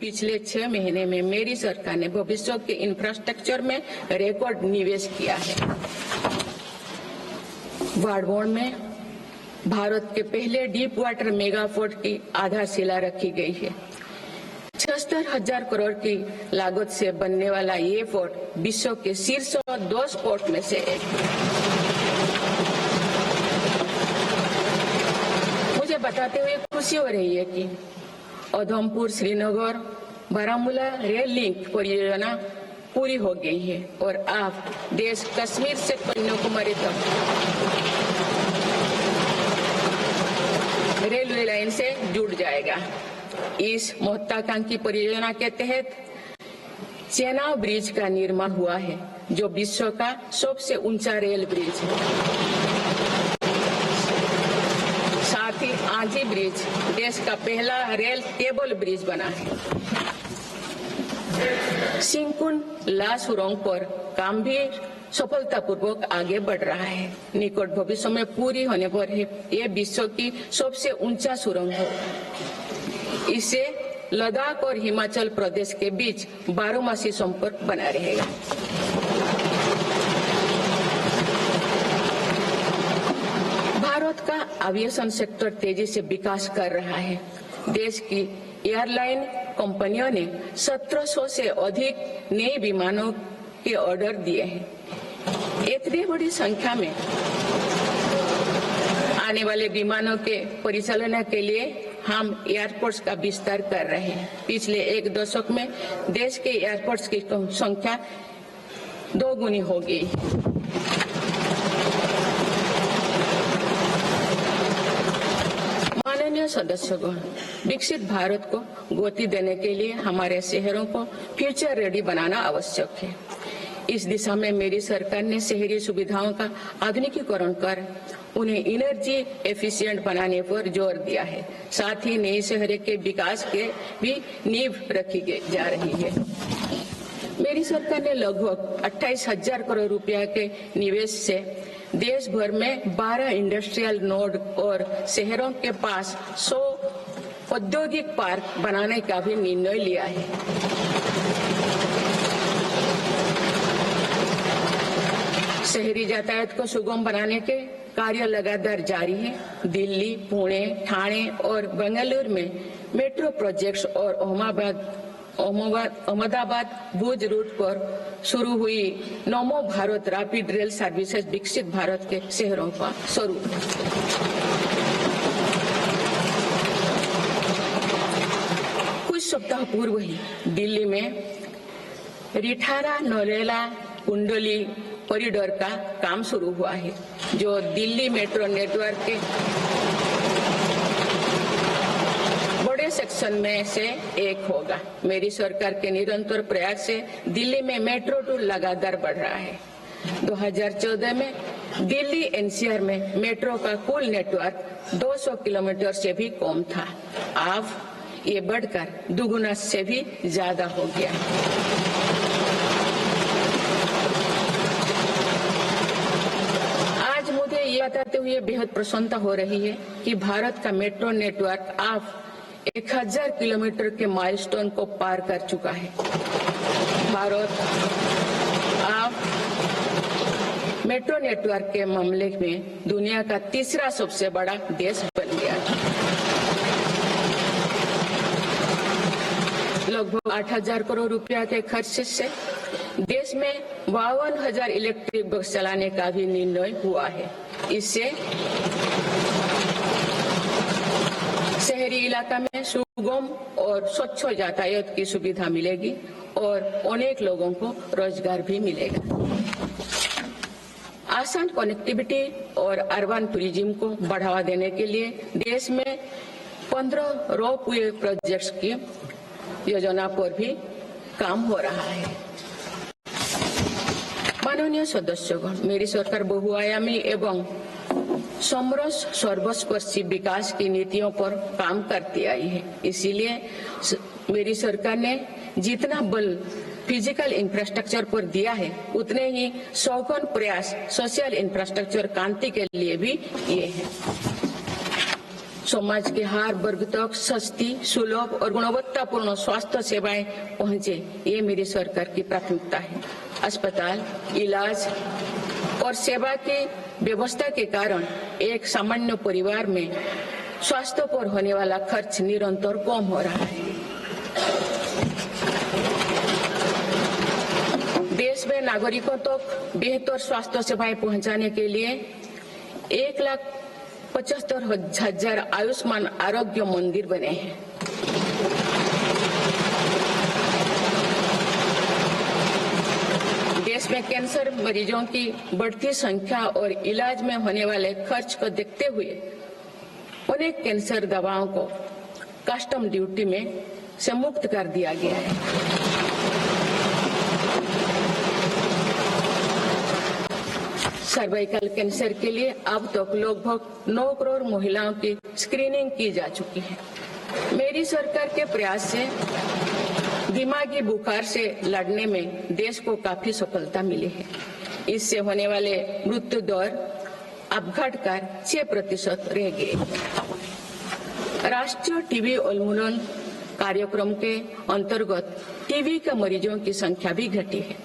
पिछले 6 महीने में मेरी सरकार ने भविष्य के इंफ्रास्ट्रक्चर में रिकॉर्ड निवेश किया है। बाड़मेर में भारत के पहले डीप वाटर मेगा पोर्ट की आधारशिला रखी गई है। 76,000 करोड़ की लागत से बनने वाला ये पोर्ट विश्व के शीर्ष 10 पोर्ट में से एक। मुझे बताते हुए खुशी हो रही है कि उधमपुर श्रीनगर बारामूला रेल लिंक परियोजना पूरी हो गई है और अब देश कश्मीर से कन्याकुमारी तक रेलवे लाइन से जुड़ जाएगा। इस महत्वाकांक्षी परियोजना के तहत चेनाब ब्रिज का निर्माण हुआ है, जो विश्व का सबसे ऊंचा रेल ब्रिज है। साथ ही आंजी ब्रिज देश का पहला रेल केबल ब्रिज बना है। सिंकुन ला सुरंग पर काम भी सफलतापूर्वक आगे बढ़ रहा है। निकट भविष्य में पूरी होने पर यह विश्व की सबसे ऊंचा सुरंग है। इससे लद्दाख और हिमाचल प्रदेश के बीच 12मासी संपर्क बना रहेगा। भारत का एविएशन सेक्टर तेजी से विकास कर रहा है। देश की एयरलाइन कंपनियों ने 1700 से अधिक नए विमानों के ऑर्डर दिए हैं। इतनी बड़ी संख्या में आने वाले विमानों के परिचालन के लिए हम एयरपोर्ट्स का विस्तार कर रहे हैं। पिछले एक दशक में देश के एयरपोर्ट्स की संख्या 2 गुनी हो गई। माननीय सदस्यगण, विकसित भारत को गति देने के लिए हमारे शहरों को फ्यूचर रेडी बनाना आवश्यक है। इस दिशा में मेरी सरकार ने शहरी सुविधाओं का आधुनिकीकरण कर उन्हें एनर्जी एफिशिएंट बनाने पर जोर दिया है। साथ ही नए शहर के विकास के भी नींव रखी जा रही है। मेरी सरकार ने लगभग 28,000 करोड़ रुपया के निवेश से देश भर में 12 इंडस्ट्रियल नोड और शहरों के पास 100 औद्योगिक पार्क बनाने का भी निर्णय लिया है। शहरी यातायात को सुगम बनाने के कार्य लगातार जारी है। दिल्ली, पुणे, ठाणे और बेंगलुरु में मेट्रो प्रोजेक्ट्स और अहमदाबाद भुज रूट पर शुरू हुई नमो भारत रैपिड रेल सर्विसेज विकसित भारत के शहरों का स्वरूप। कुछ सप्ताह पूर्व ही दिल्ली में रिठारा नरेला कुंडली कॉरिडोर का काम शुरू हुआ है, जो दिल्ली मेट्रो नेटवर्क के बड़े सेक्शन में से एक होगा। मेरी सरकार के निरंतर प्रयास से दिल्ली में मेट्रो टूर लगातार बढ़ रहा है। 2014 में दिल्ली एनसीआर में मेट्रो का कुल नेटवर्क 200 किलोमीटर से भी कम था। अब ये बढ़कर दुगुना से भी ज्यादा हो गया। बताते हुए बेहद प्रसन्नता हो रही है कि भारत का मेट्रो नेटवर्क अब 1000 किलोमीटर के माइलस्टोन को पार कर चुका है। भारत अब मेट्रो नेटवर्क के मामले में दुनिया का तीसरा सबसे बड़ा देश बन गया है। लगभग 8,000 करोड़ रुपया के खर्च से देश में 52,000 इलेक्ट्रिक बस चलाने का भी निर्णय हुआ है। इससे शहरी इलाका में सुगम और स्वच्छ यातायात की सुविधा मिलेगी और अनेक लोगों को रोजगार भी मिलेगा। आसान कनेक्टिविटी और अर्बन टूरिज्म को बढ़ावा देने के लिए देश में 15 रोपवे प्रोजेक्ट्स की योजना पर भी काम हो रहा है। माननीय सदस्यगण, मेरी सरकार बहुआयामी एवं समरस सर्वस्पर्शी विकास की नीतियों पर काम करती आई है। इसीलिए मेरी सरकार ने जितना बल फिजिकल इंफ्रास्ट्रक्चर पर दिया है, उतने ही सौगन प्रयास सोशल इंफ्रास्ट्रक्चर क्रांति के लिए भी किए हैं। समाज के हर वर्ग तक सस्ती, सुलभ और गुणवत्तापूर्ण स्वास्थ्य सेवाएं पहुंचे, ये मेरी सरकार की प्राथमिकता है। अस्पताल, इलाज और सेवा की व्यवस्था के कारण एक सामान्य परिवार में स्वास्थ्य पर होने वाला खर्च निरंतर कम हो रहा है। देश में नागरिकों तक बेहतर स्वास्थ्य सेवाएं पहुंचाने के लिए 1,75,000 आयुष्मान आरोग्य मंदिर बने हैं। देश में कैंसर मरीजों की बढ़ती संख्या और इलाज में होने वाले खर्च को देखते हुए उन्हें कैंसर दवाओं को कस्टम ड्यूटी में से मुक्त कर दिया गया है। सर्वाइकल कैंसर के लिए अब तक लगभग 9 करोड़ महिलाओं की स्क्रीनिंग की जा चुकी है। मेरी सरकार के प्रयास से दिमागी बुखार से लड़ने में देश को काफी सफलता मिली है। इससे होने वाले मृत्यु दर अब घटकर 6% रह गए। राष्ट्रीय टीबी उन्मूलन कार्यक्रम के अंतर्गत टीबी के मरीजों की संख्या भी घटी है।